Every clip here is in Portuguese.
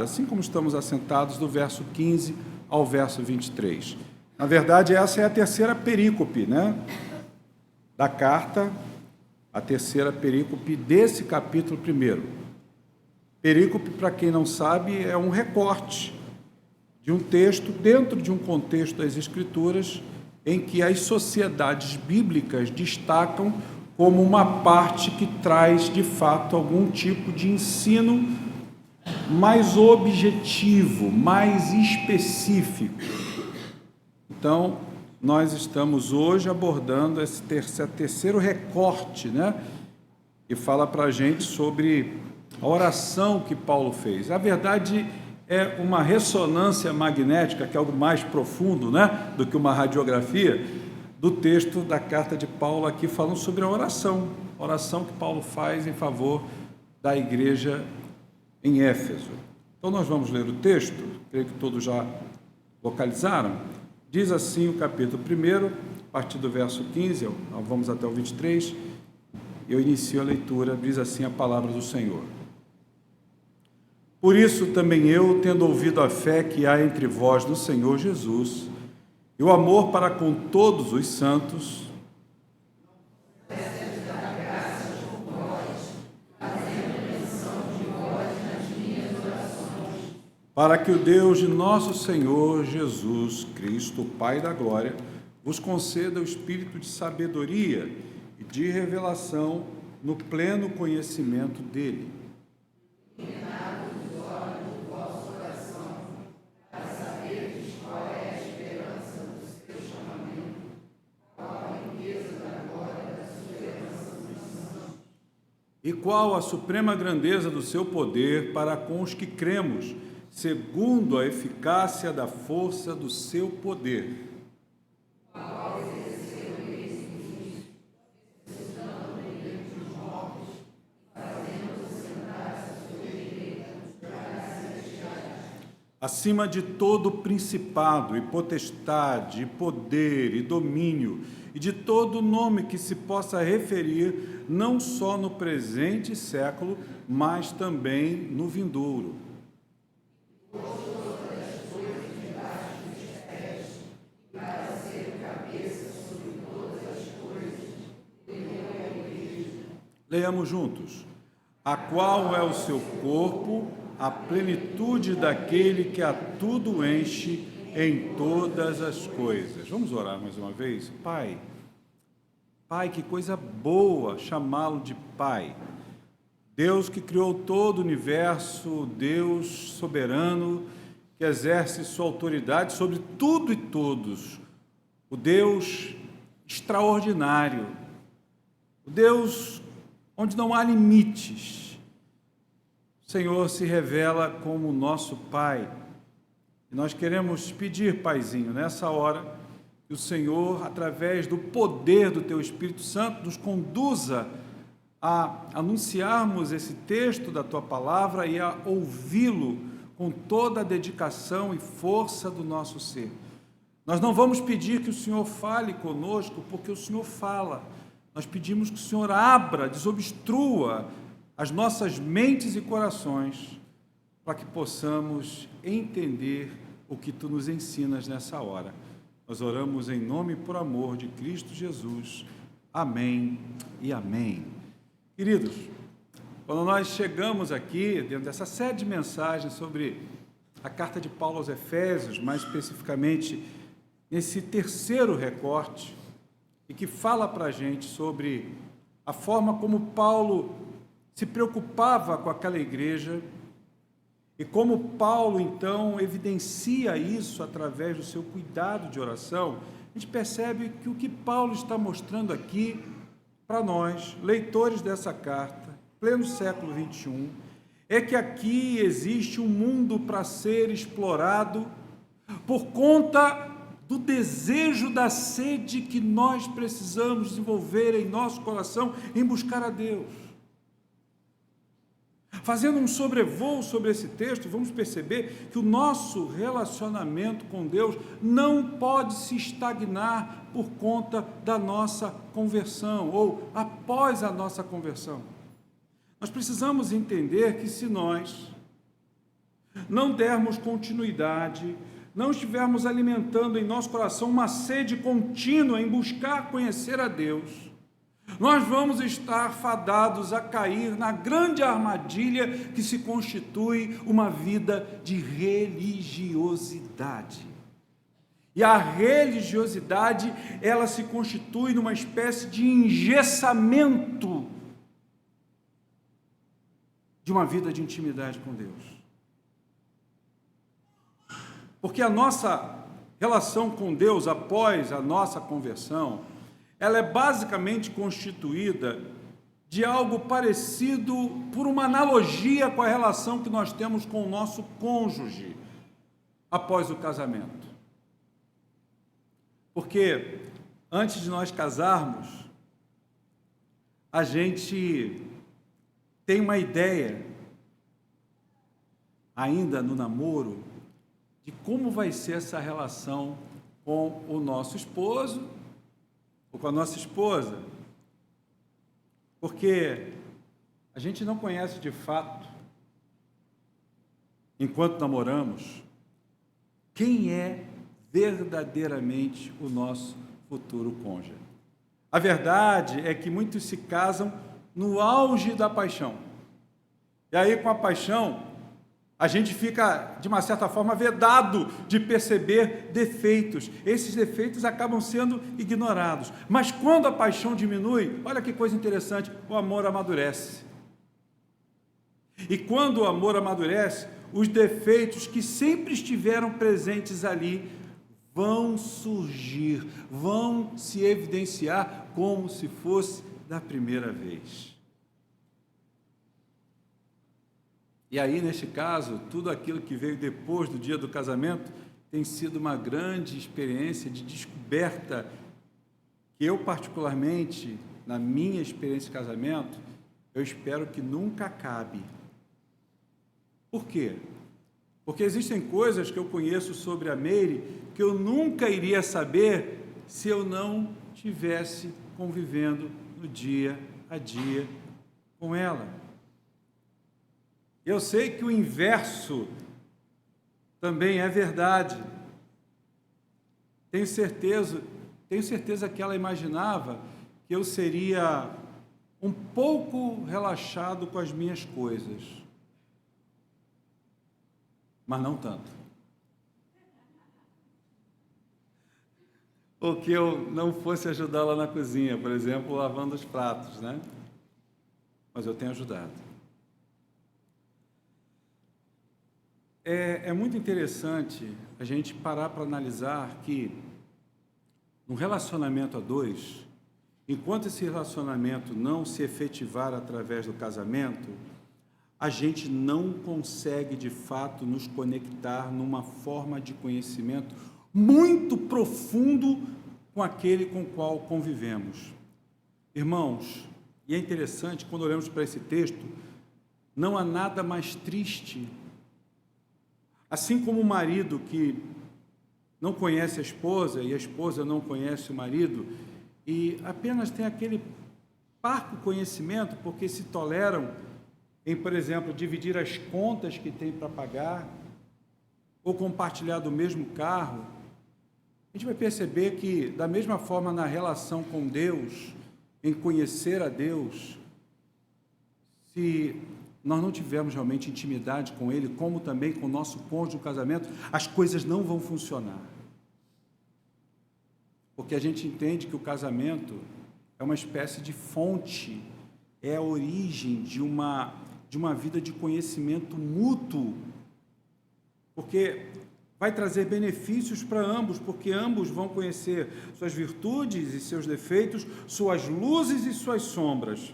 assim como estamos assentados do verso 15 ao verso 23. Na verdade, essa é a terceira perícope, da carta, a terceira perícope desse capítulo 1. Perícope, para quem não sabe, é um recorte de um texto dentro de um contexto das Escrituras em que as sociedades bíblicas destacam como uma parte que traz, de fato, algum tipo de ensino mais objetivo, mais específico. Então, nós estamos hoje abordando esse terceiro recorte, que fala para a gente sobre a oração que Paulo fez. A verdade é uma ressonância magnética, que é algo mais profundo, do que uma radiografia, do texto da carta de Paulo aqui, falando sobre a oração que Paulo faz em favor da igreja em Éfeso. Então, nós vamos ler o texto, creio que todos já localizaram. Diz assim o capítulo 1, a partir do verso 15, vamos até o 23, eu inicio a leitura, diz assim a palavra do Senhor. Por isso também eu, tendo ouvido a fé que há entre vós no Senhor Jesus, e o amor para com todos os santos, para que o Deus de nosso Senhor Jesus Cristo, Pai da glória, vos conceda o espírito de sabedoria e de revelação no pleno conhecimento dele. E qual a suprema grandeza do seu poder para com os que cremos, segundo a eficácia da força do seu poder. Acima de todo principado e potestade, e poder e domínio, e de todo nome que se possa referir, não só no presente século, mas também no vindouro. Leiamos juntos. A qual é o seu corpo, a plenitude daquele que a tudo enche em todas as coisas. Vamos orar mais uma vez? Pai, que coisa boa chamá-lo de Pai. Deus que criou todo o universo, Deus soberano, que exerce sua autoridade sobre tudo e todos. O Deus extraordinário, o Deus onde não há limites. O Senhor se revela como nosso Pai. E nós queremos pedir, Paizinho, nessa hora, que o Senhor, através do poder do Teu Espírito Santo, nos conduza a anunciarmos esse texto da Tua Palavra e a ouvi-lo com toda a dedicação e força do nosso ser. Nós não vamos pedir que o Senhor fale conosco, porque o Senhor fala. Nós pedimos que o Senhor abra, desobstrua as nossas mentes e corações, para que possamos entender o que Tu nos ensinas nessa hora. Nós oramos em nome e por amor de Cristo Jesus. Amém e amém. Queridos, quando nós chegamos aqui, dentro dessa série de mensagens sobre a carta de Paulo aos Efésios, mais especificamente nesse terceiro recorte, e que fala para a gente sobre a forma como Paulo se preocupava com aquela igreja e como Paulo, então, evidencia isso através do seu cuidado de oração, a gente percebe que o que Paulo está mostrando aqui para nós, leitores dessa carta, pleno século XXI, é que aqui existe um mundo para ser explorado por conta do desejo, da sede que nós precisamos desenvolver em nosso coração em buscar a Deus. Fazendo um sobrevoo sobre esse texto, vamos perceber que o nosso relacionamento com Deus não pode se estagnar por conta da nossa conversão ou após a nossa conversão. Nós precisamos entender que se nós não dermos continuidade, não estivermos alimentando em nosso coração uma sede contínua em buscar conhecer a Deus, nós vamos estar fadados a cair na grande armadilha que se constitui uma vida de religiosidade. E a religiosidade, ela se constitui numa espécie de engessamento de uma vida de intimidade com Deus. Porque a nossa relação com Deus após a nossa conversão, ela é basicamente constituída de algo parecido por uma analogia com a relação que nós temos com o nosso cônjuge após o casamento. Porque antes de nós casarmos, a gente tem uma ideia, ainda no namoro, de como vai ser essa relação com o nosso esposo ou com a nossa esposa. Porque a gente não conhece de fato, enquanto namoramos, quem é verdadeiramente o nosso futuro cônjuge. A verdade é que muitos se casam no auge da paixão. E aí, com a paixão, a gente fica, de uma certa forma, vedado de perceber defeitos. Esses defeitos acabam sendo ignorados. Mas quando a paixão diminui, olha que coisa interessante, o amor amadurece. E quando o amor amadurece, os defeitos que sempre estiveram presentes ali vão surgir, vão se evidenciar como se fosse da primeira vez. E aí, neste caso, tudo aquilo que veio depois do dia do casamento tem sido uma grande experiência de descoberta que eu, particularmente, na minha experiência de casamento, eu espero que nunca acabe. Por quê? Porque existem coisas que eu conheço sobre a Meire que eu nunca iria saber se eu não estivesse convivendo no dia a dia com ela. Eu sei que o inverso também é verdade. Tenho certeza que ela imaginava que eu seria um pouco relaxado com as minhas coisas, mas não tanto. Ou que eu não fosse ajudá-la na cozinha, por exemplo, lavando os pratos, né? Mas eu tenho ajudado. É muito interessante a gente parar para analisar que no relacionamento a dois, enquanto esse relacionamento não se efetivar através do casamento, a gente não consegue de fato nos conectar numa forma de conhecimento muito profundo com aquele com o qual convivemos. Irmãos, e é interessante, quando olhamos para esse texto, não há nada mais triste. Assim como o marido que não conhece a esposa e a esposa não conhece o marido e apenas tem aquele parco conhecimento porque se toleram em, por exemplo, dividir as contas que tem para pagar ou compartilhar do mesmo carro, a gente vai perceber que, da mesma forma, na relação com Deus, em conhecer a Deus, se nós não tivermos realmente intimidade com Ele, como também com o nosso cônjuge no casamento, as coisas não vão funcionar. Porque a gente entende que o casamento é uma espécie de fonte, é a origem de uma vida de conhecimento mútuo, porque vai trazer benefícios para ambos, porque ambos vão conhecer suas virtudes e seus defeitos, suas luzes e suas sombras.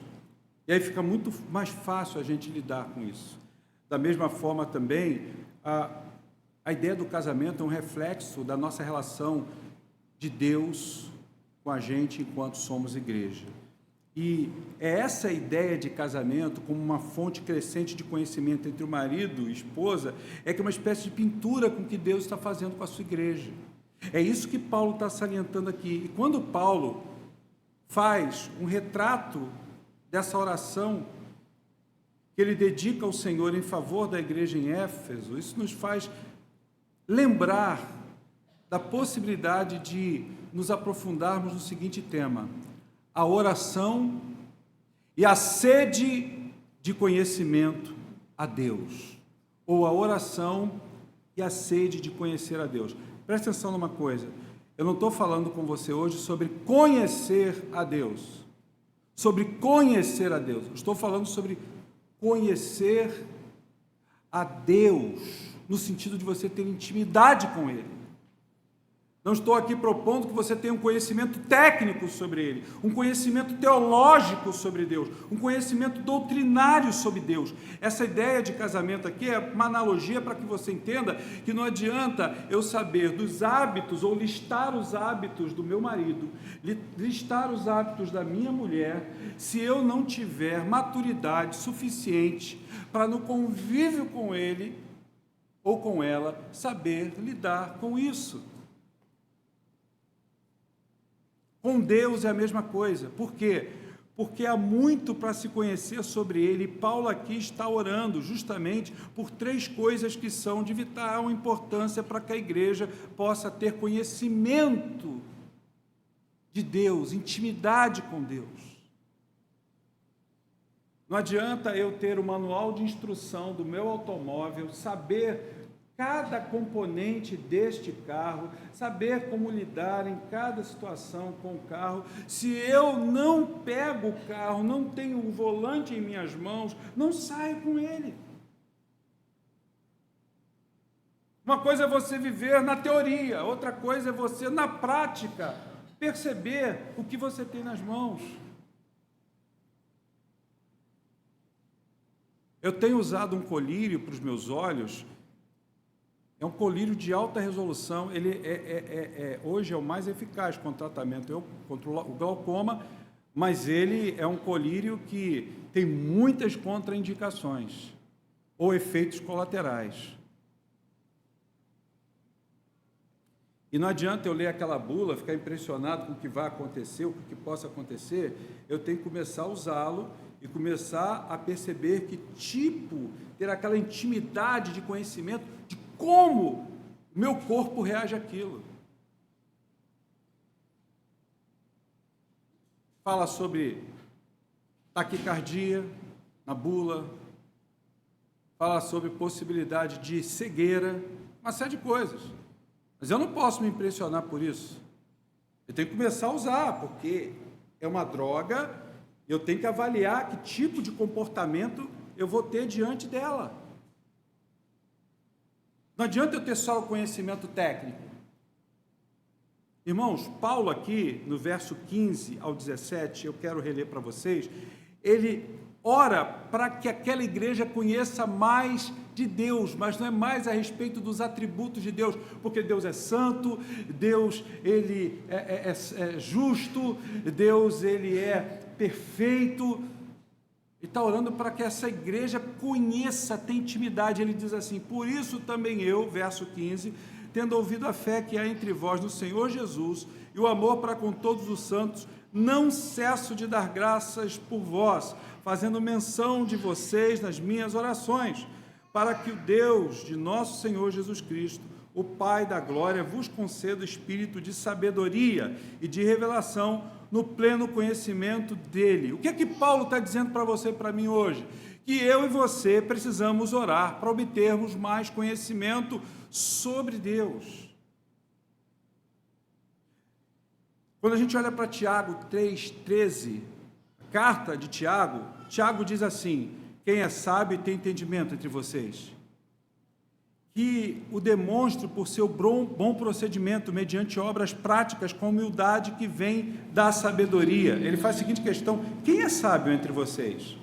E aí fica muito mais fácil a gente lidar com isso. Da mesma forma também, a ideia do casamento é um reflexo da nossa relação de Deus com a gente enquanto somos igreja. E é essa ideia de casamento como uma fonte crescente de conhecimento entre o marido e esposa, é que é uma espécie de pintura com o que Deus está fazendo com a sua igreja. É isso que Paulo está salientando aqui. E quando Paulo faz um retrato dessa oração que ele dedica ao Senhor em favor da igreja em Éfeso, isso nos faz lembrar da possibilidade de nos aprofundarmos no seguinte tema: a oração e a sede de conhecimento a Deus, ou a oração e a sede de conhecer a Deus. Presta atenção numa coisa, eu não estou falando com você hoje sobre conhecer a Deus, eu estou falando sobre conhecer a Deus, no sentido de você ter intimidade com Ele. Não estou aqui propondo que você tenha um conhecimento técnico sobre Ele, um conhecimento teológico sobre Deus, um conhecimento doutrinário sobre Deus. Essa ideia de casamento aqui é uma analogia para que você entenda que não adianta eu saber dos hábitos ou listar os hábitos do meu marido, listar os hábitos da minha mulher, se eu não tiver maturidade suficiente para no convívio com ele ou com ela saber lidar com isso. Com Deus é a mesma coisa. Por quê? Porque há muito para se conhecer sobre Ele. Paulo aqui está orando justamente por 3 coisas que são de vital importância para que a igreja possa ter conhecimento de Deus, intimidade com Deus. Não adianta eu ter o manual de instrução do meu automóvel, saber cada componente deste carro, saber como lidar em cada situação com o carro, se eu não pego o carro, não tenho o volante em minhas mãos, não saio com ele. Uma coisa é você viver na teoria, outra coisa é você, na prática, perceber o que você tem nas mãos. Eu tenho usado um colírio para os meus olhos. É um colírio de alta resolução, ele hoje é o mais eficaz contra o tratamento, contra o glaucoma, mas ele é um colírio que tem muitas contraindicações ou efeitos colaterais. E não adianta eu ler aquela bula, ficar impressionado com o que vai acontecer, o que possa acontecer, eu tenho que começar a usá-lo e começar a perceber ter aquela intimidade de conhecimento de como meu corpo reage àquilo. Fala sobre taquicardia na bula, fala sobre possibilidade de cegueira, uma série de coisas. Mas eu não posso me impressionar por isso. Eu tenho que começar a usar, porque é uma droga, eu tenho que avaliar que tipo de comportamento eu vou ter diante dela. Não adianta eu ter só o conhecimento técnico. Irmãos, Paulo aqui, no verso 15 ao 17, eu quero reler para vocês, ele ora para que aquela igreja conheça mais de Deus, mas não é mais a respeito dos atributos de Deus, porque Deus é santo, Deus ele é justo, Deus ele é perfeito. Ele está orando para que essa igreja conheça, tenha intimidade. Ele diz assim: por isso também eu, verso 15, tendo ouvido a fé que há entre vós no Senhor Jesus e o amor para com todos os santos, não cesso de dar graças por vós, fazendo menção de vocês nas minhas orações, para que o Deus de nosso Senhor Jesus Cristo, o Pai da glória, vos conceda o espírito de sabedoria e de revelação no pleno conhecimento dele. O que é que Paulo está dizendo para você e para mim hoje? Que eu e você precisamos orar para obtermos mais conhecimento sobre Deus. Quando a gente olha para Tiago 3,13, a carta de Tiago, Tiago diz assim: quem é sábio e tem entendimento entre vocês, que o demonstre por seu bom procedimento, mediante obras práticas, com humildade que vem da sabedoria. Ele faz a seguinte questão: quem é sábio entre vocês?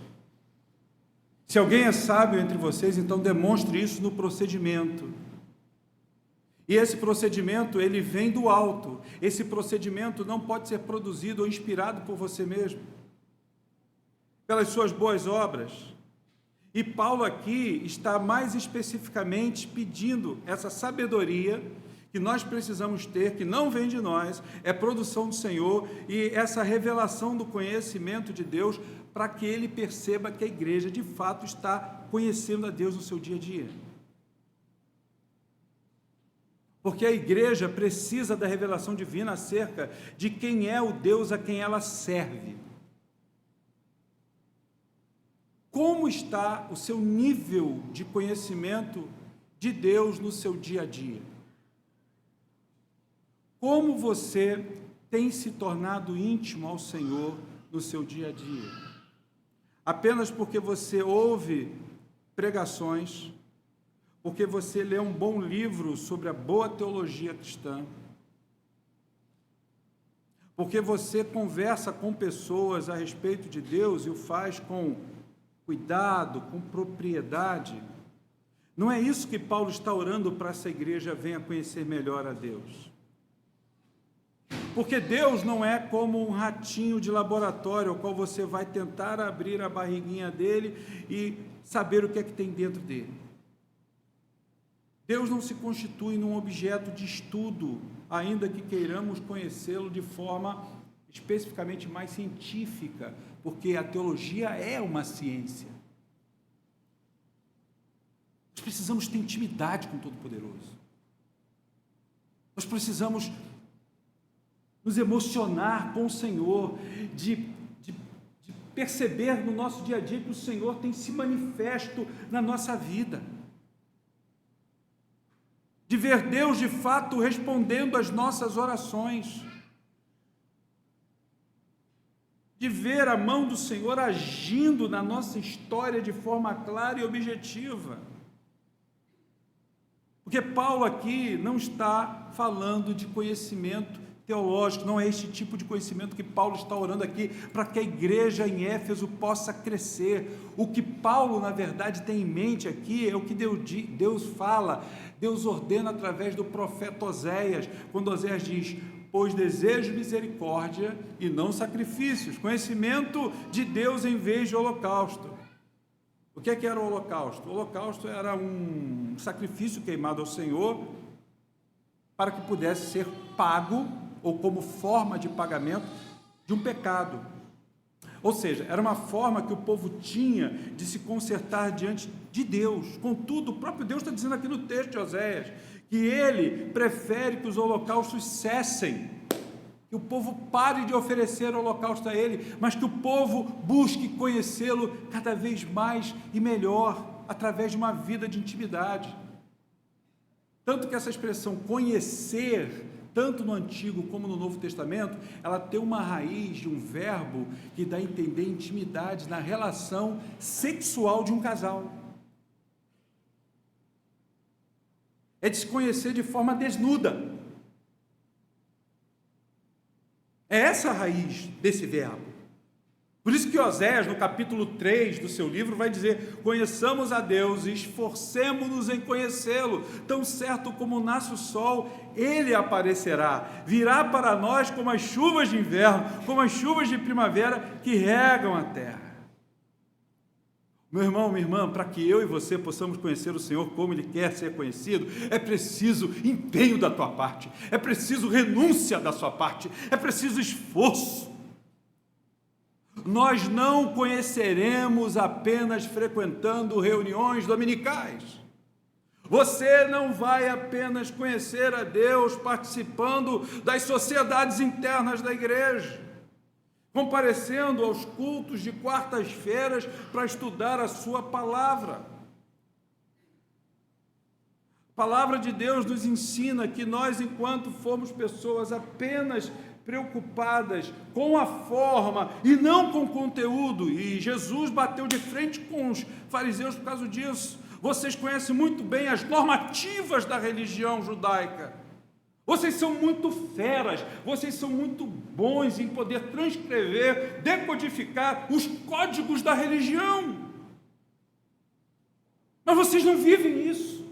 Se alguém é sábio entre vocês, então demonstre isso no procedimento. E esse procedimento, ele vem do alto. Esse procedimento não pode ser produzido ou inspirado por você mesmo, pelas suas boas obras. E Paulo aqui está mais especificamente pedindo essa sabedoria que nós precisamos ter, que não vem de nós, é produção do Senhor, e essa revelação do conhecimento de Deus para que ele perceba que a igreja de fato está conhecendo a Deus no seu dia a dia. Porque a igreja precisa da revelação divina acerca de quem é o Deus a quem ela serve. Como está o seu nível de conhecimento de Deus no seu dia a dia? Como você tem se tornado íntimo ao Senhor no seu dia a dia? Apenas porque você ouve pregações, porque você lê um bom livro sobre a boa teologia cristã, porque você conversa com pessoas a respeito de Deus e o faz com cuidado, com propriedade. Não é isso que Paulo está orando para essa igreja venha conhecer melhor a Deus. Porque Deus não é como um ratinho de laboratório, ao qual você vai tentar abrir a barriguinha dele e saber o que é que tem dentro dele. Deus não se constitui num objeto de estudo, ainda que queiramos conhecê-lo de forma especificamente mais científica, porque a teologia é uma ciência. Nós precisamos ter intimidade com o Todo-Poderoso. Nós precisamos nos emocionar com o Senhor, de perceber no nosso dia a dia que o Senhor tem se manifesto na nossa vida, de ver Deus de fato respondendo às nossas orações, de ver a mão do Senhor agindo na nossa história de forma clara e objetiva. Porque Paulo aqui não está falando de conhecimento teológico, não é este tipo de conhecimento que Paulo está orando aqui para que a igreja em Éfeso possa crescer. O que Paulo, na verdade, tem em mente aqui é o que Deus fala, Deus ordena através do profeta Oséias, quando Oséias diz: pois desejo misericórdia e não sacrifícios, conhecimento de Deus em vez de holocausto. O que é que era o holocausto? O holocausto era um sacrifício queimado ao Senhor para que pudesse ser pago, ou como forma de pagamento de um pecado. Ou seja, era uma forma que o povo tinha de se consertar diante de Deus. Contudo, o próprio Deus está dizendo aqui no texto de Oséias que ele prefere que os holocaustos cessem, que o povo pare de oferecer holocausto a ele, mas que o povo busque conhecê-lo cada vez mais e melhor, através de uma vida de intimidade. Tanto que essa expressão conhecer, tanto no Antigo como no Novo Testamento, ela tem uma raiz de um verbo que dá a entender intimidade na relação sexual de um casal. É de se conhecer de forma desnuda. É essa a raiz desse verbo. Por isso que Oséias, no capítulo 3 do seu livro, vai dizer: conheçamos a Deus e esforcemo-nos em conhecê-lo, tão certo como nasce o sol, ele aparecerá, virá para nós como as chuvas de inverno, como as chuvas de primavera que regam a terra. Meu irmão, minha irmã, para que eu e você possamos conhecer o Senhor como Ele quer ser conhecido, é preciso empenho da tua parte, é preciso renúncia da sua parte, é preciso esforço. Nós não conheceremos apenas frequentando reuniões dominicais. Você não vai apenas conhecer a Deus participando das sociedades internas da igreja, comparecendo aos cultos de quartas-feiras para estudar a sua palavra. A palavra de Deus nos ensina que nós, enquanto formos pessoas apenas preocupadas com a forma e não com o conteúdo, e Jesus bateu de frente com os fariseus por causa disso. Vocês conhecem muito bem as normativas da religião judaica. Vocês são muito feras, vocês são muito bons em poder transcrever, decodificar os códigos da religião. Mas vocês não vivem isso,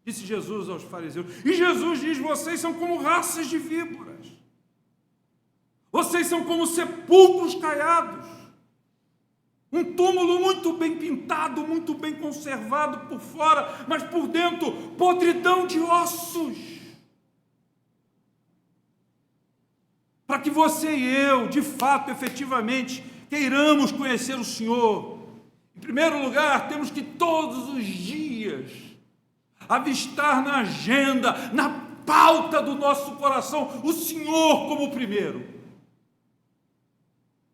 disse Jesus aos fariseus. E Jesus diz: vocês são como raças de víboras. Vocês são como sepulcros caiados. Um túmulo muito bem pintado, muito bem conservado por fora, mas por dentro, podridão de ossos. Para que você e eu, de fato, efetivamente, queiramos conhecer o Senhor, em primeiro lugar, temos que todos os dias avistar na agenda, na pauta do nosso coração, o Senhor como o primeiro.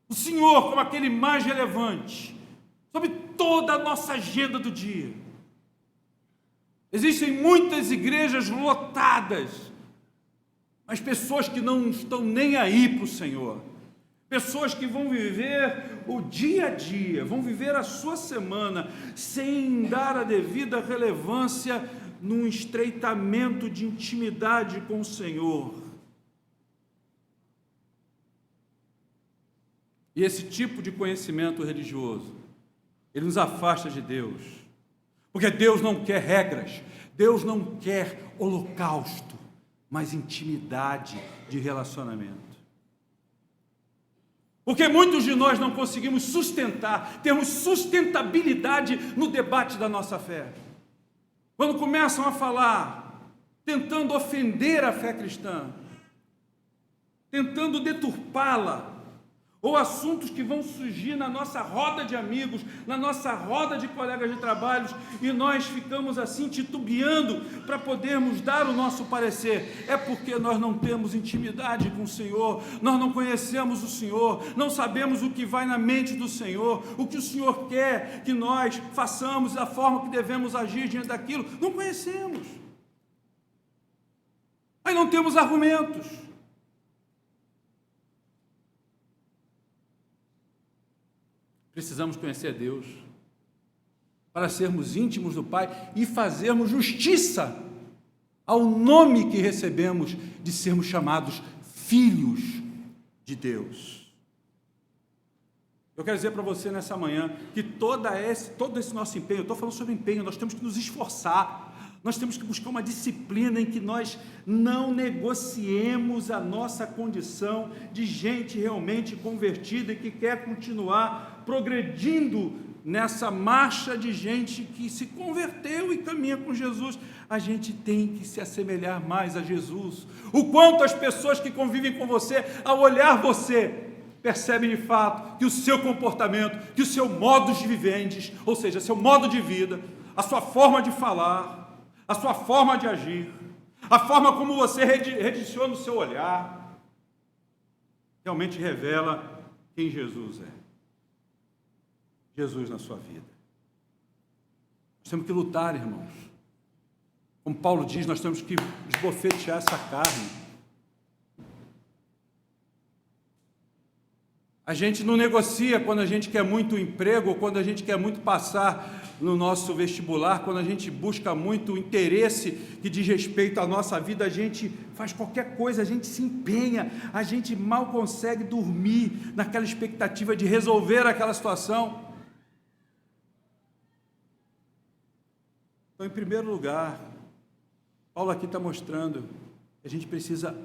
O Senhor como aquele mais relevante, sobre toda a nossa agenda do dia. Existem muitas igrejas lotadas, mas pessoas que não estão nem aí para o Senhor. Pessoas que vão viver o dia a dia, vão viver a sua semana, sem dar a devida relevância num estreitamento de intimidade com o Senhor. E esse tipo de conhecimento religioso, ele nos afasta de Deus, porque Deus não quer regras, Deus não quer holocausto, mas intimidade de relacionamento. Porque muitos de nós não conseguimos sustentar, temos sustentabilidade no debate da nossa fé. Quando começam a falar, tentando ofender a fé cristã, tentando deturpá-la, ou assuntos que vão surgir na nossa roda de amigos, na nossa roda de colegas de trabalho, e nós ficamos assim titubeando para podermos dar o nosso parecer. É porque nós não temos intimidade com o Senhor, nós não conhecemos o Senhor, não sabemos o que vai na mente do Senhor, o que o Senhor quer que nós façamos, a forma que devemos agir diante daquilo, não conhecemos. Aí não temos argumentos. Precisamos conhecer Deus para sermos íntimos do Pai e fazermos justiça ao nome que recebemos de sermos chamados filhos de Deus. Eu quero dizer para você nessa manhã que todo esse nosso empenho, eu estou falando sobre empenho, nós temos que nos esforçar, nós temos que buscar uma disciplina em que nós não negociemos a nossa condição de gente realmente convertida e que quer continuar progredindo nessa marcha de gente que se converteu e caminha com Jesus. A gente tem que se assemelhar mais a Jesus. O quanto as pessoas que convivem com você, ao olhar você, percebem de fato que o seu comportamento, que o seu modo de vivendes, ou seja, seu modo de vida, a sua forma de falar, a sua forma de agir, a forma como você rediciona o seu olhar, realmente revela quem Jesus é. Jesus na sua vida. Nós temos que lutar, irmãos. Como Paulo diz, nós temos que esbofetear essa carne. A gente não negocia quando a gente quer muito emprego, ou quando a gente quer muito passar no nosso vestibular, quando a gente busca muito interesse que diz respeito à nossa vida, a gente faz qualquer coisa, a gente se empenha, a gente mal consegue dormir naquela expectativa de resolver aquela situação. Então, em primeiro lugar, Paulo aqui está mostrando que a gente precisa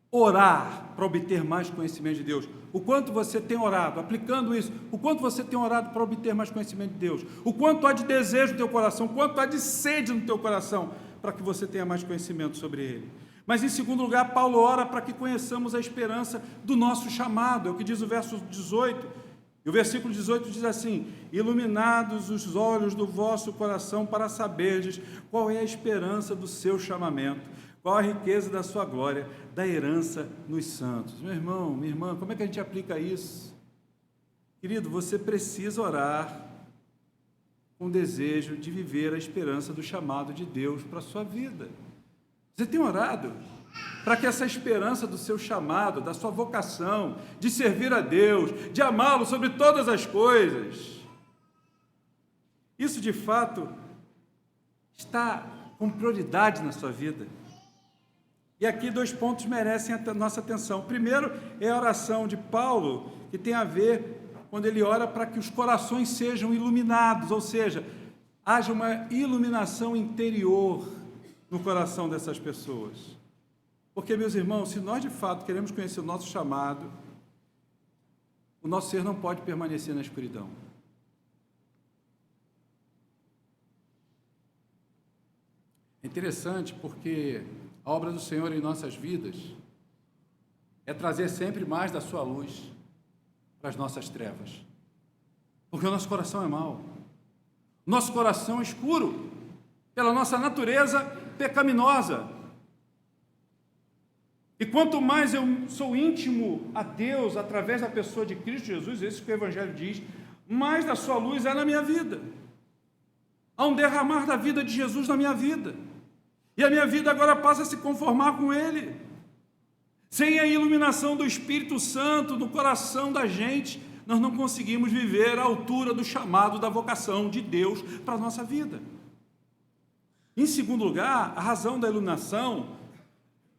orar para obter mais conhecimento de Deus. O quanto você tem orado, aplicando isso, o quanto você tem orado para obter mais conhecimento de Deus, o quanto há de desejo no teu coração, o quanto há de sede no teu coração, para que você tenha mais conhecimento sobre Ele. Mas em segundo lugar, Paulo ora para que conheçamos a esperança do nosso chamado, é o que diz o verso 18, e o versículo 18 diz assim: iluminados os olhos do vosso coração para saberdes qual é a esperança do seu chamamento, qual a riqueza da sua glória, da herança nos santos. Meu irmão, minha irmã, como é que a gente aplica isso? Querido, você precisa orar com desejo de viver a esperança do chamado de Deus para a sua vida. Você tem orado para que essa esperança do seu chamado, da sua vocação, de servir a Deus, de amá-lo sobre todas as coisas, isso de fato está com prioridade na sua vida? E aqui 2 pontos merecem a nossa atenção. O primeiro é a oração de Paulo, que tem a ver quando ele ora para que os corações sejam iluminados, ou seja, haja uma iluminação interior no coração dessas pessoas. Porque, meus irmãos, se nós de fato queremos conhecer o nosso chamado, o nosso ser não pode permanecer na escuridão. É interessante porque a obra do Senhor em nossas vidas é trazer sempre mais da sua luz, para as nossas trevas, porque o nosso coração é mau, nosso coração é escuro, pela nossa natureza pecaminosa. E quanto mais eu sou íntimo a Deus através da pessoa de Cristo Jesus, isso que o Evangelho diz, mais da sua luz é na minha vida. Há um derramar da vida de Jesus na minha vida. E a minha vida agora passa a se conformar com Ele. Sem a iluminação do Espírito Santo no coração da gente, nós não conseguimos viver à altura do chamado da vocação de Deus para a nossa vida. Em segundo lugar, a razão da iluminação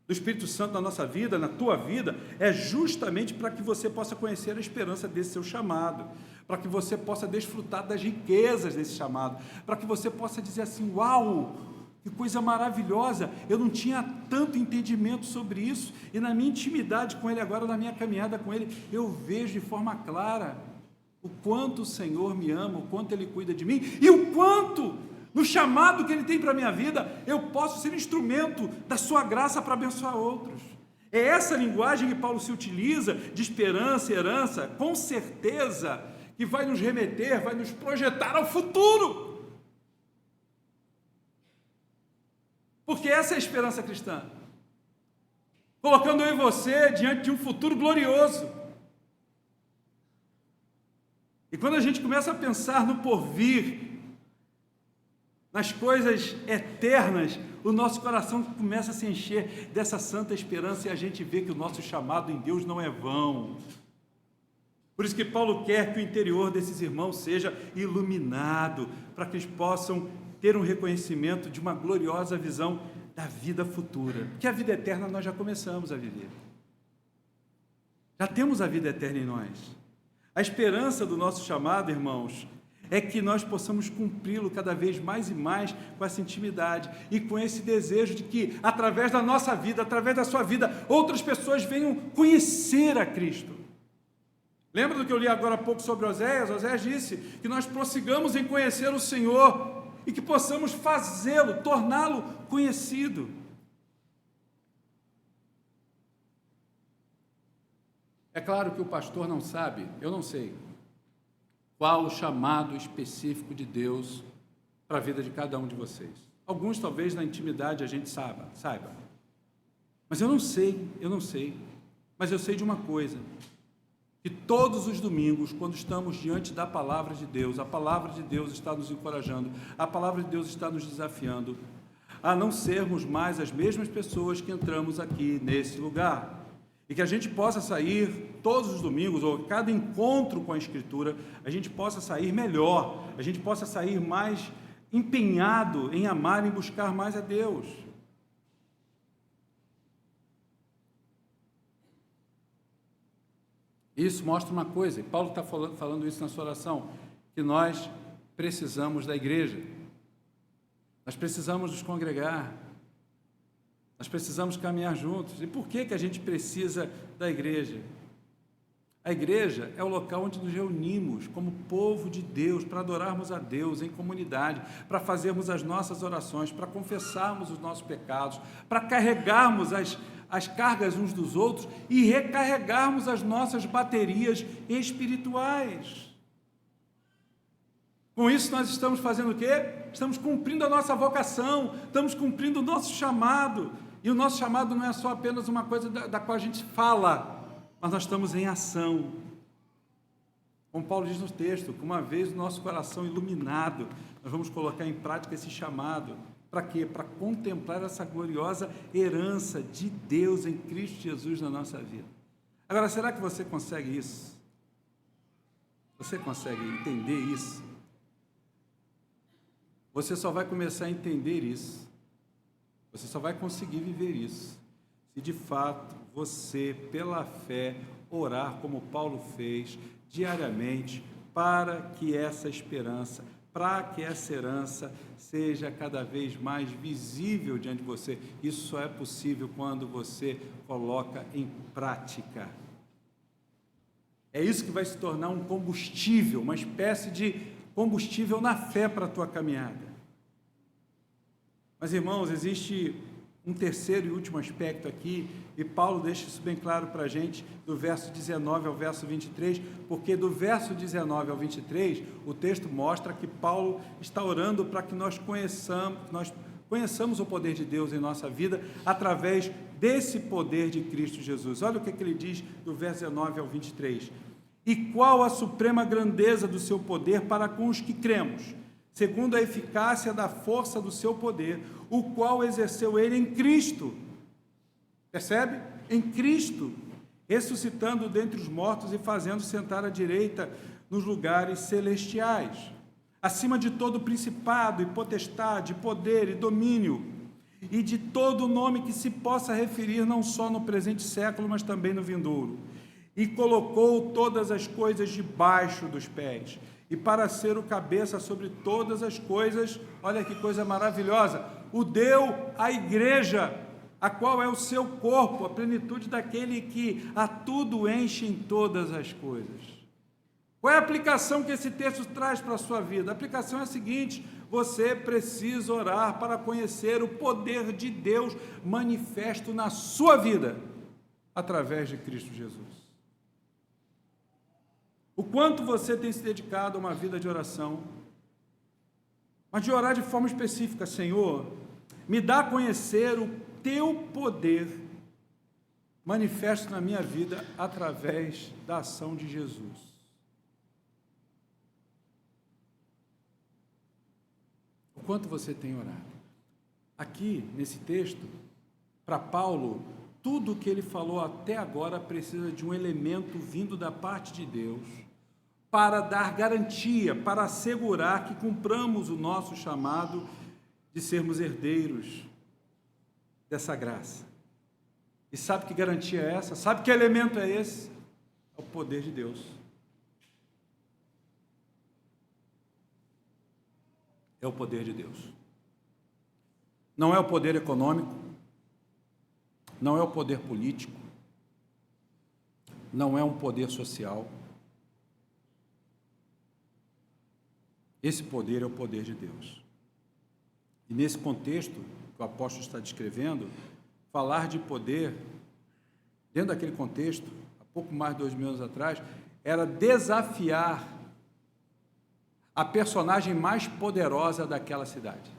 do Espírito Santo na nossa vida, na tua vida, é justamente para que você possa conhecer a esperança desse seu chamado, para que você possa desfrutar das riquezas desse chamado, para que você possa dizer assim: uau, que coisa maravilhosa, eu não tinha tanto entendimento sobre isso, e na minha intimidade com Ele agora, na minha caminhada com Ele, eu vejo de forma clara o quanto o Senhor me ama, o quanto Ele cuida de mim, e o quanto, no chamado que Ele tem para a minha vida, eu posso ser instrumento da sua graça para abençoar outros. É essa linguagem que Paulo se utiliza, de esperança e herança, com certeza, que vai nos remeter, vai nos projetar ao futuro. Porque essa é a esperança cristã, colocando eu e você diante de um futuro glorioso. E quando a gente começa a pensar no porvir, nas coisas eternas, o nosso coração começa a se encher dessa santa esperança, e a gente vê que o nosso chamado em Deus não é vão. Por isso que Paulo quer que o interior desses irmãos seja iluminado, para que eles possam ter um reconhecimento de uma gloriosa visão da vida futura, que a vida eterna nós já começamos a viver. Já temos a vida eterna em nós. A esperança do nosso chamado, irmãos, é que nós possamos cumpri-lo cada vez mais e mais com essa intimidade e com esse desejo de que, através da nossa vida, através da sua vida, outras pessoas venham conhecer a Cristo. Lembra do que eu li agora há pouco sobre Oséias? Oséias disse que nós prossigamos em conhecer o Senhor e que possamos fazê-lo, torná-lo conhecido. É claro que o pastor não sabe, eu não sei, qual o chamado específico de Deus para a vida de cada um de vocês. Alguns talvez na intimidade a gente saiba. Mas eu não sei. Mas eu sei de uma coisa, que todos os domingos, quando estamos diante da palavra de Deus, a palavra de Deus está nos encorajando, a palavra de Deus está nos desafiando a não sermos mais as mesmas pessoas que entramos aqui nesse lugar. E que a gente possa sair todos os domingos, ou cada encontro com a Escritura, a gente possa sair melhor, a gente possa sair mais empenhado em amar e buscar mais a Deus. Isso mostra uma coisa, e Paulo está falando isso na sua oração, que nós precisamos da igreja, nós precisamos nos congregar, nós precisamos caminhar juntos. E por que a gente precisa da igreja? A igreja é o local onde nos reunimos como povo de Deus, para adorarmos a Deus em comunidade, para fazermos as nossas orações, para confessarmos os nossos pecados, para carregarmos as cargas uns dos outros e recarregarmos as nossas baterias espirituais. Com isso nós estamos fazendo o quê? Estamos cumprindo a nossa vocação, estamos cumprindo o nosso chamado. E o nosso chamado não é só apenas uma coisa da qual a gente fala, mas nós estamos em ação. Como Paulo diz no texto, que uma vez o nosso coração iluminado, nós vamos colocar em prática esse chamado. Para quê? Para contemplar essa gloriosa herança de Deus em Cristo Jesus na nossa vida. Agora, será que você consegue isso? Você consegue entender isso? Você só vai começar a entender isso, você só vai conseguir viver isso, se de fato você, pela fé, orar como Paulo fez, diariamente, para que essa esperança, para que essa herança seja cada vez mais visível diante de você. Isso só é possível quando você coloca em prática. É isso que vai se tornar um combustível, uma espécie de combustível na fé para a tua caminhada. Mas, irmãos, existe um terceiro e último aspecto aqui, e Paulo deixa isso bem claro para a gente, do verso 19 ao verso 23, porque do verso 19 ao 23, o texto mostra que Paulo está orando para que nós conheçamos o poder de Deus em nossa vida, através desse poder de Cristo Jesus. Olha o que ele diz do verso 19 ao 23. E qual a suprema grandeza do seu poder para com os que cremos, segundo a eficácia da força do seu poder, o qual exerceu ele em Cristo. Percebe? Em Cristo, ressuscitando dentre os mortos e fazendo sentar à direita nos lugares celestiais, acima de todo principado e potestade, poder e domínio, e de todo nome que se possa referir não só no presente século, mas também no vindouro. E colocou todas as coisas debaixo dos pés, e para ser o cabeça sobre todas as coisas, olha que coisa maravilhosa, o deu à igreja, a qual é o seu corpo, a plenitude daquele que a tudo enche em todas as coisas. Qual é a aplicação que esse texto traz para a sua vida? A aplicação é a seguinte: você precisa orar para conhecer o poder de Deus manifesto na sua vida, através de Cristo Jesus. O quanto você tem se dedicado a uma vida de oração, mas de orar de forma específica: Senhor, me dá a conhecer o teu poder manifesto na minha vida através da ação de Jesus. O quanto você tem orado? Aqui, nesse texto, para Paulo, tudo o que ele falou até agora precisa de um elemento vindo da parte de Deus para dar garantia, para assegurar que cumpramos o nosso chamado de sermos herdeiros dessa graça. E sabe que garantia é essa? Sabe que elemento é esse? É o poder de Deus. É o poder de Deus. Não é o poder econômico, não é o poder político, não é um poder social. Esse poder é o poder de Deus. E nesse contexto que o apóstolo está descrevendo, falar de poder, dentro daquele contexto, há pouco mais de 2000 anos atrás, era desafiar a personagem mais poderosa daquela cidade.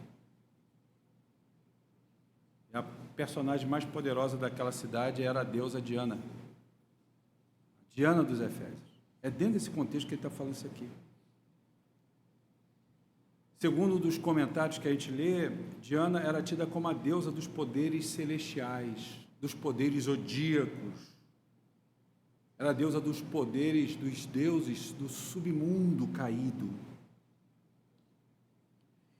A personagem mais poderosa daquela cidade era a deusa Diana. Diana dos Efésios. É dentro desse contexto que ele está falando isso aqui. Segundo um dos comentários que a gente lê, Diana era tida como a deusa dos poderes celestiais, dos poderes zodíacos. Era a deusa dos poderes dos deuses do submundo caído.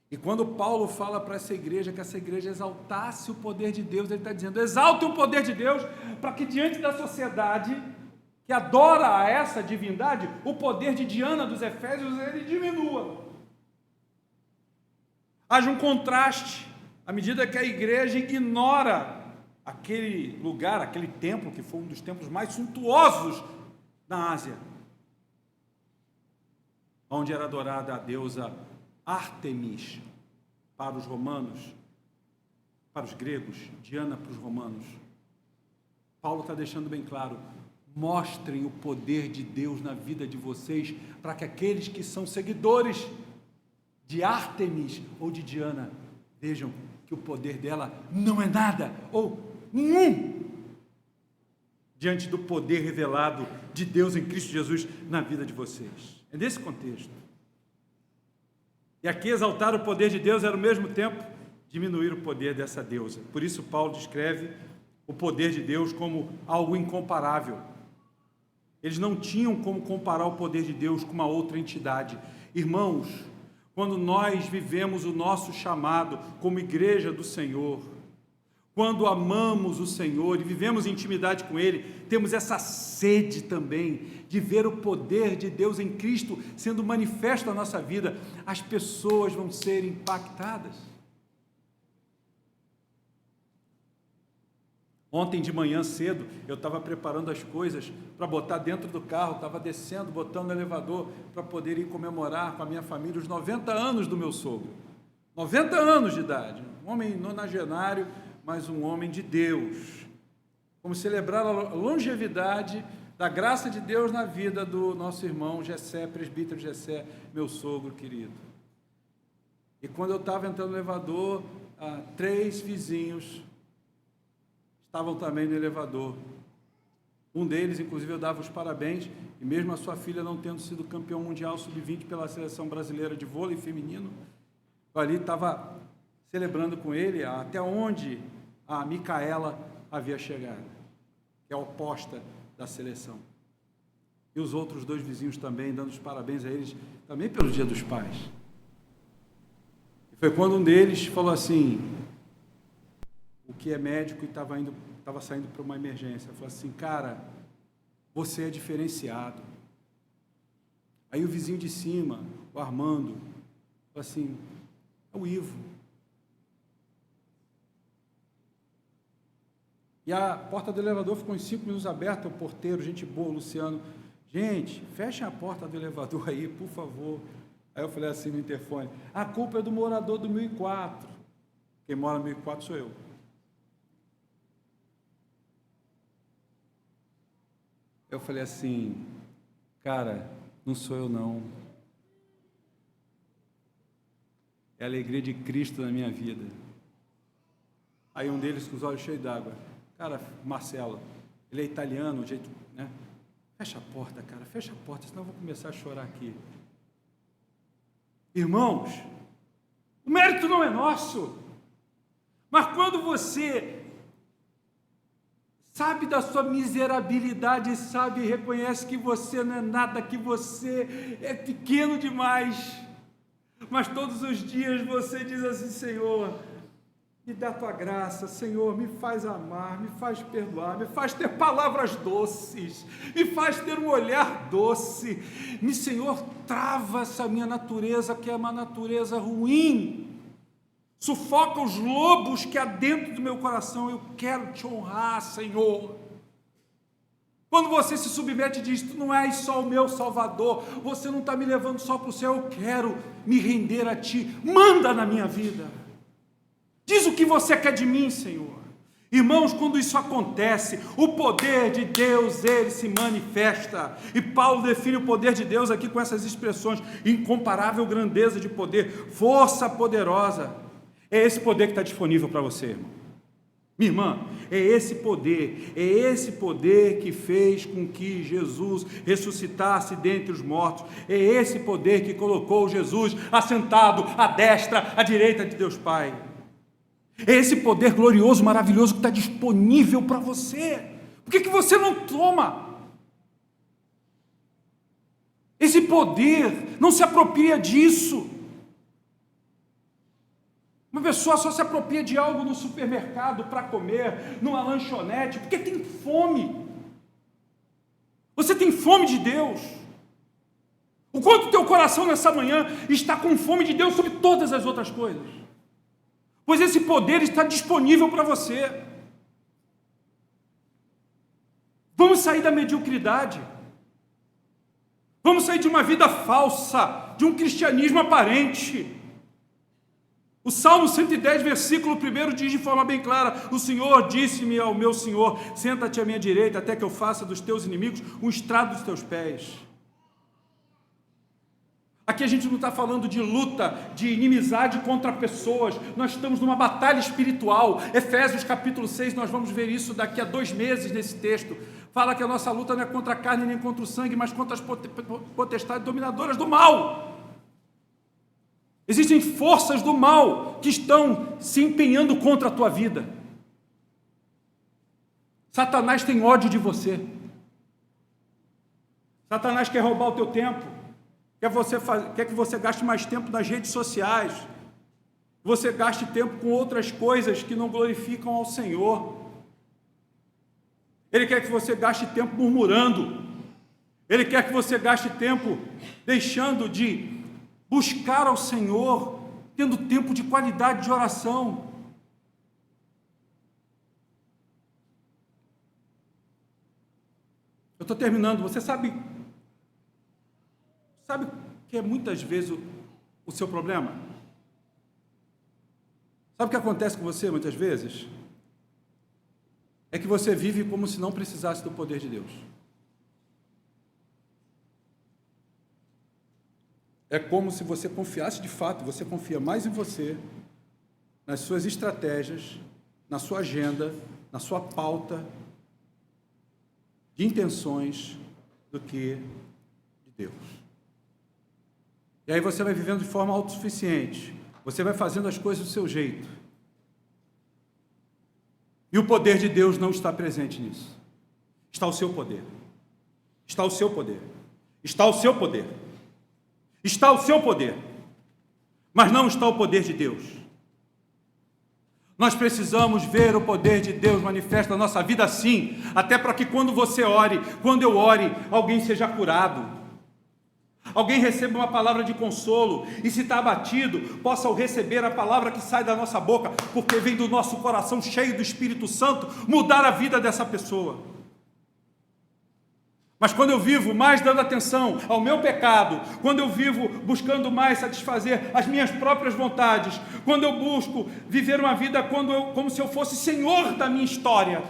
E quando Paulo fala para essa igreja que essa igreja exaltasse o poder de Deus, ele está dizendo: exalte o poder de Deus, para que diante da sociedade que adora a essa divindade, o poder de Diana dos Efésios ele diminua. Haja um contraste, à medida que a igreja ignora aquele lugar, aquele templo, que foi um dos templos mais suntuosos da Ásia, onde era adorada a deusa Ártemis para os romanos, para os gregos, Diana para os romanos. Paulo está deixando bem claro: mostrem o poder de Deus na vida de vocês, para que aqueles que são seguidores de Ártemis ou de Diana vejam que o poder dela não é nada ou nenhum diante do poder revelado de Deus em Cristo Jesus na vida de vocês. É nesse contexto. E aqui exaltar o poder de Deus era ao mesmo tempo diminuir o poder dessa deusa. Por isso Paulo descreve o poder de Deus como algo incomparável. Eles não tinham como comparar o poder de Deus com uma outra entidade. Irmãos, quando nós vivemos o nosso chamado como igreja do Senhor, quando amamos o Senhor e vivemos em intimidade com Ele, temos essa sede também de ver o poder de Deus em Cristo sendo manifesto na nossa vida. As pessoas vão ser impactadas. Ontem de manhã cedo, eu estava preparando as coisas para botar dentro do carro, estava descendo, botando no elevador, para poder ir comemorar com a minha família os 90 anos do meu sogro. 90 anos de idade, um homem nonagenário, mas um homem de Deus. Vamos celebrar a longevidade da graça de Deus na vida do nosso irmão Gessé, presbítero Gessé, meu sogro querido. E quando eu estava entrando no elevador, 3 vizinhos estavam também no elevador. Um deles, inclusive, eu dava os parabéns, e mesmo a sua filha não tendo sido campeão mundial sub-20 pela seleção brasileira de vôlei feminino, eu ali estava celebrando com ele até onde a Micaela havia chegado, que é a oposta da seleção. E os outros 2 vizinhos também, dando os parabéns a eles, também pelo Dia dos Pais. E foi quando um deles falou assim, o que é médico e estava saindo para uma emergência, falou assim, cara, você é diferenciado. Aí o vizinho de cima, o Armando, falou assim, é o Ivo. E a porta do elevador ficou em 5 minutos aberta, o porteiro, gente boa, o Luciano, gente, fechem a porta do elevador aí, por favor. Aí eu falei assim no interfone, a culpa é do morador do 1004. Quem mora no 1004 sou eu. Eu falei assim, cara, não sou eu não. É a alegria de Cristo na minha vida. Aí um deles com os olhos cheios d'água, cara, Marcelo, ele é italiano, o jeito, né? Fecha a porta, cara, fecha a porta, senão eu vou começar a chorar aqui. Irmãos, o mérito não é nosso, mas quando você sabe da sua miserabilidade, sabe e reconhece que você não é nada, que você é pequeno demais, mas todos os dias você diz assim, Senhor, me dá a tua graça, Senhor, me faz amar, me faz perdoar, me faz ter palavras doces, me faz ter um olhar doce, Senhor, trava essa minha natureza, que é uma natureza ruim, sufoca os lobos que há dentro do meu coração, eu quero te honrar, Senhor. Quando você se submete e diz, tu não és só o meu Salvador, você não está me levando só para o céu, eu quero me render a ti, manda na minha vida. Diz o que você quer de mim, Senhor. Irmãos, quando isso acontece, o poder de Deus, ele se manifesta. E Paulo define o poder de Deus aqui com essas expressões: incomparável grandeza de poder, força poderosa. É esse poder que está disponível para você, irmão. Minha irmã, é esse poder que fez com que Jesus ressuscitasse dentre os mortos, é esse poder que colocou Jesus assentado à destra, à direita de Deus Pai. É esse poder glorioso, maravilhoso que está disponível para você. Por que você não toma? Esse poder não se apropria disso. Uma pessoa só se apropria de algo no supermercado para comer, numa lanchonete, porque tem fome. Você tem fome de Deus. O quanto teu coração nessa manhã está com fome de Deus sobre todas as outras coisas. Pois esse poder está disponível para você. Vamos sair da mediocridade. Vamos sair de uma vida falsa, de um cristianismo aparente. O Salmo 110, versículo 1 diz de forma bem clara: o Senhor disse-me ao meu Senhor, senta-te à minha direita, até que eu faça dos teus inimigos um estrado dos teus pés. Aqui a gente não está falando de luta, de inimizade contra pessoas, nós estamos numa batalha espiritual. Efésios capítulo 6, nós vamos ver isso daqui a 2 meses nesse texto. Fala que a nossa luta não é contra a carne nem contra o sangue, mas contra as potestades dominadoras do mal. Existem forças do mal que estão se empenhando contra a tua vida. Satanás tem ódio de você. Satanás quer roubar o teu tempo. Quer que você gaste mais tempo nas redes sociais, você gaste tempo com outras coisas que não glorificam ao Senhor. Ele quer que você gaste tempo murmurando, ele quer que você gaste tempo deixando de buscar ao Senhor, tendo tempo de qualidade de oração. Eu estou terminando, você sabe que é muitas vezes o seu problema? Sabe o que acontece com você muitas vezes? é que você vive como se não precisasse do poder de Deus. É como se você confiasse de fato, você confia mais em você, nas suas estratégias, na sua agenda, na sua pauta de intenções, do que de Deus. E aí você vai vivendo de forma autossuficiente, você vai fazendo as coisas do seu jeito. E o poder de Deus não está presente nisso. Está o seu poder. Está o seu poder. Está o seu poder. Está o seu poder. Mas não está o poder de Deus. Nós precisamos ver o poder de Deus manifesto na nossa vida sim, até para que quando você ore, quando eu ore, alguém seja curado. Alguém receba uma palavra de consolo, e se está abatido, possa receber a palavra que sai da nossa boca, porque vem do nosso coração cheio do Espírito Santo, mudar a vida dessa pessoa. Mas quando eu vivo mais dando atenção ao meu pecado, quando eu vivo buscando mais satisfazer as minhas próprias vontades, quando eu busco viver uma vida como se eu fosse senhor da minha história,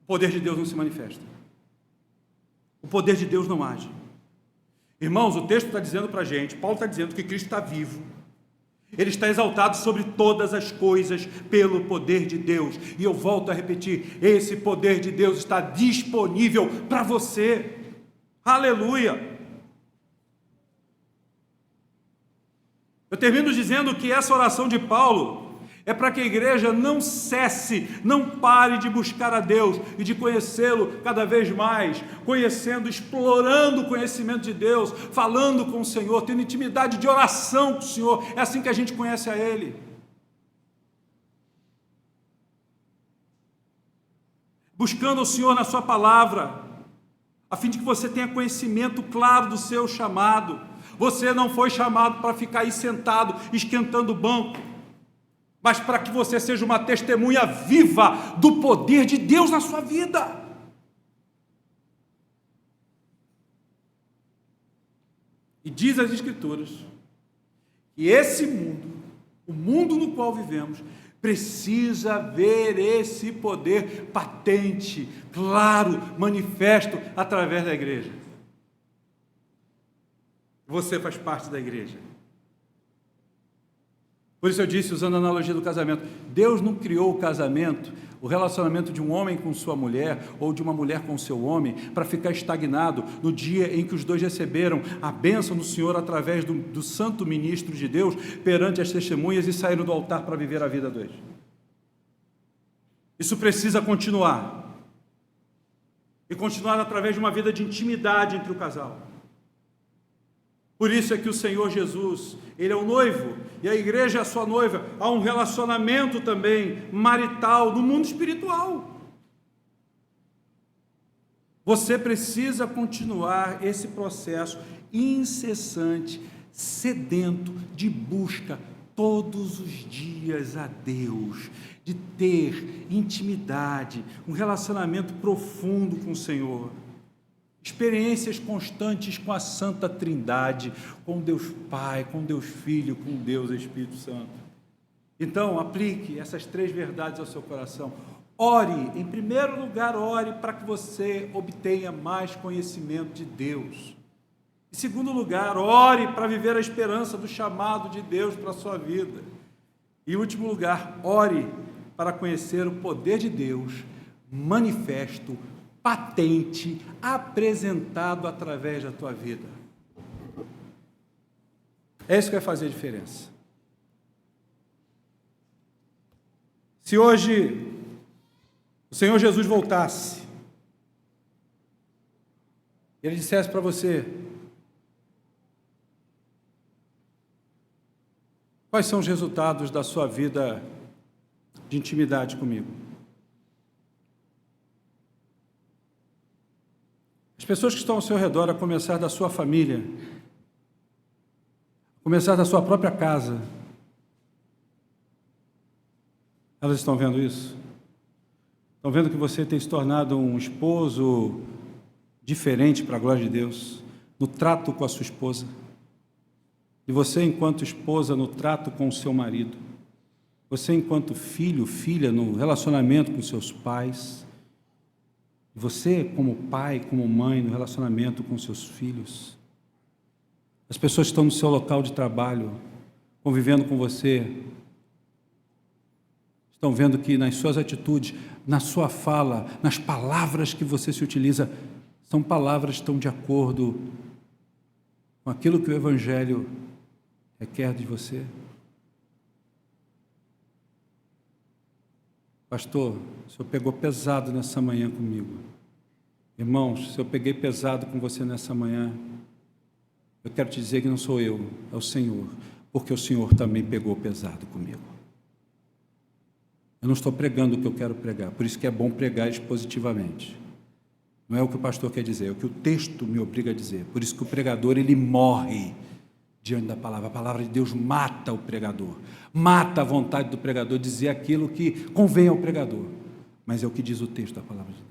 o poder de Deus não se manifesta. O poder de Deus não age. Irmãos, o texto está dizendo para a gente, Paulo está dizendo que Cristo está vivo. Ele está exaltado sobre todas as coisas pelo poder de Deus. E eu volto a repetir, esse poder de Deus está disponível para você. Aleluia! Eu termino dizendo que essa oração de Paulo é para que a igreja não cesse, não pare de buscar a Deus e de conhecê-lo cada vez mais, conhecendo, explorando o conhecimento de Deus, falando com o Senhor, tendo intimidade de oração com o Senhor. É assim que a gente conhece a Ele. Buscando o Senhor na sua palavra, a fim de que você tenha conhecimento claro do seu chamado. Você não foi chamado para ficar aí sentado, esquentando o banco, mas para que você seja uma testemunha viva do poder de Deus na sua vida. E diz as Escrituras que esse mundo, o mundo no qual vivemos, precisa ver esse poder patente, claro, manifesto através da igreja. Você faz parte da igreja. Por isso eu disse, usando a analogia do casamento, Deus não criou o casamento, o relacionamento de um homem com sua mulher, ou de uma mulher com seu homem, para ficar estagnado no dia em que os dois receberam a bênção do Senhor através do santo ministro de Deus, perante as testemunhas, e saíram do altar para viver a vida dois. Isso precisa continuar. E continuar através de uma vida de intimidade entre o casal. Por isso é que o Senhor Jesus, Ele é o noivo, e a igreja é a sua noiva. Há um relacionamento também marital no mundo espiritual. Você precisa continuar esse processo incessante, sedento de busca todos os dias a Deus, de ter intimidade, um relacionamento profundo com o Senhor. Experiências constantes com a Santa Trindade, com Deus Pai, com Deus Filho, com Deus Espírito Santo. Então, aplique essas 3 verdades ao seu coração. Ore, em primeiro lugar, ore para que você obtenha mais conhecimento de Deus. Em segundo lugar, ore para viver a esperança do chamado de Deus para a sua vida. E em último lugar, ore para conhecer o poder de Deus manifesto, patente, apresentado através da tua vida. É isso que vai fazer a diferença. Se hoje o Senhor Jesus voltasse, Ele dissesse para você: quais são os resultados da sua vida de intimidade comigo? As pessoas que estão ao seu redor, a começar da sua família, a começar da sua própria casa, elas estão vendo isso? Estão vendo que você tem se tornado um esposo diferente para a glória de Deus, no trato com a sua esposa, e você, enquanto esposa, no trato com o seu marido. Você, enquanto filho, filha, no relacionamento com seus pais. Você, como pai, como mãe, no relacionamento com seus filhos. As pessoas que estão no seu local de trabalho, convivendo com você, estão vendo que nas suas atitudes, na sua fala, nas palavras que você se utiliza, são palavras que estão de acordo com aquilo que o Evangelho requer de você. Pastor, o senhor pegou pesado nessa manhã comigo. Irmãos, se eu peguei pesado com você nessa manhã, eu quero te dizer que não sou eu, é o Senhor, porque o Senhor também pegou pesado comigo. Eu não estou pregando o que eu quero pregar, por isso que é bom pregar expositivamente. Não é o que o pastor quer dizer, é o que o texto me obriga a dizer. Por isso que o pregador, ele morre diante da palavra. A palavra de Deus mata o pregador, mata a vontade do pregador dizer aquilo que convém ao pregador, mas é o que diz o texto da palavra de Deus.